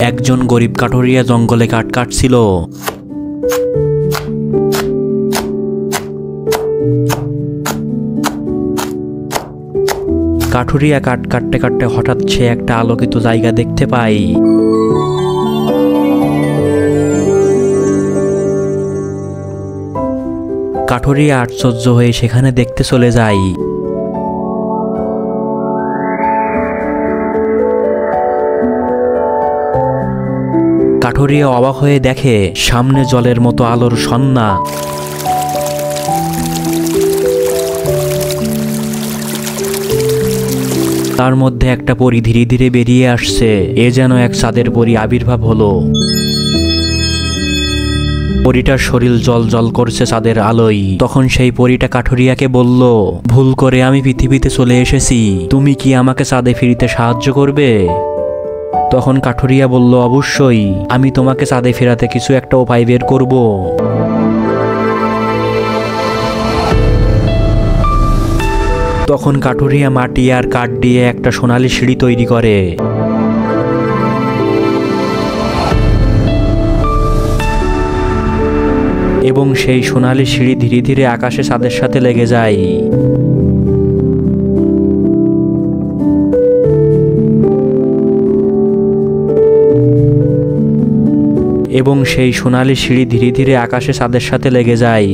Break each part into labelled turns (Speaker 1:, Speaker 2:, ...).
Speaker 1: একজন গরিব কাঠুরিয়া জঙ্গলে কাঠ কাটছিল। কাঠুরিয়া কাঠ কাটতে কাটতে হঠাৎ সে একটা আলোকিত জায়গা দেখতে পায়। কাঠুরিয়া আশ্চর্য হয়ে সেখানে দেখতে চলে যায়। কাঠুরিয়া অবাক হয়ে দেখে সামনে জলের মতো আলোর সন্ধ্যা। তার মধ্যে একটা পরী ধীরে ধীরে বেরিয়ে আসছে। এ যেন এক চাঁদের পরী আবির্ভাব হলো। পরীটার শরীর জল জল করছে চাঁদের আলোয়। তখন সেই পরীটা কাঠুরিয়াকে বলল, ভুল করে আমি পৃথিবীতে চলে এসেছি, তুমি কি আমাকে চাঁদে ফিরিতে সাহায্য করবে? তখন কাঠুরিয়া বলল, অবশ্যই, আমি তোমাকে চাঁদে ফেরাতে কিছু একটা উপায় বের করব। তখন কাঠুরিয়া মাটি আর কাঠ দিয়ে একটা সোনালী সিঁড়ি তৈরি করে। এবং সেই সোনালী সিঁড়ি ধীরে ধীরে আকাশে চাঁদের সাথে লেগে যায়। এবং সেই সোনালী সিঁড়ি ধীরে ধীরে আকাশে চাঁদের সাথে লেগে যায়।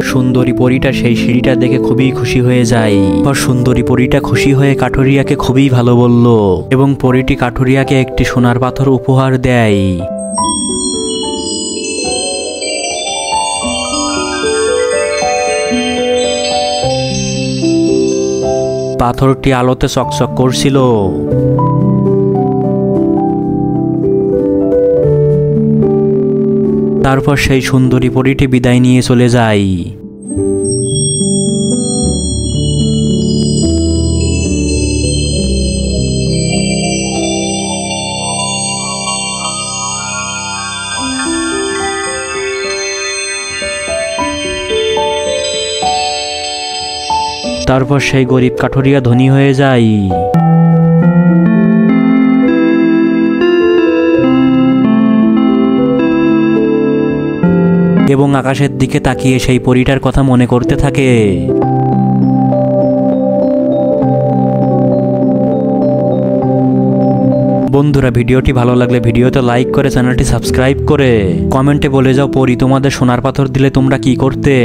Speaker 1: সুন্দরী পরীটা সেই সিঁড়িটা দেখে খুবই খুশি হয়ে যায়। সুন্দরী পরীটা খুশি হয়ে কাঠুরিয়াকে খুবই ভালো বলল এবং পরীটি কাঠুরিয়াকে একটি সোনার পাথর উপহার দেয়। পাথরটি আলোতে চকচক করছিল। তারপর সেই সুন্দরী পরীটি বিদায় নিয়ে চলে যায়। তারপর সেই গরিব কাঠুরিয়া ধনী হয়ে যায়। এবং আকাশের দিকে তাকিয়ে সেই পরীটার কথা মনে করতে থাকে। বন্ধুরা, ভিডিওটি ভালো লাগলে ভিডিওতে লাইক করে চ্যানেলটি সাবস্ক্রাইব করে কমেন্টে বলে যাও পরী তোমাদের সোনার পাথর দিলে তোমরা কি করতে।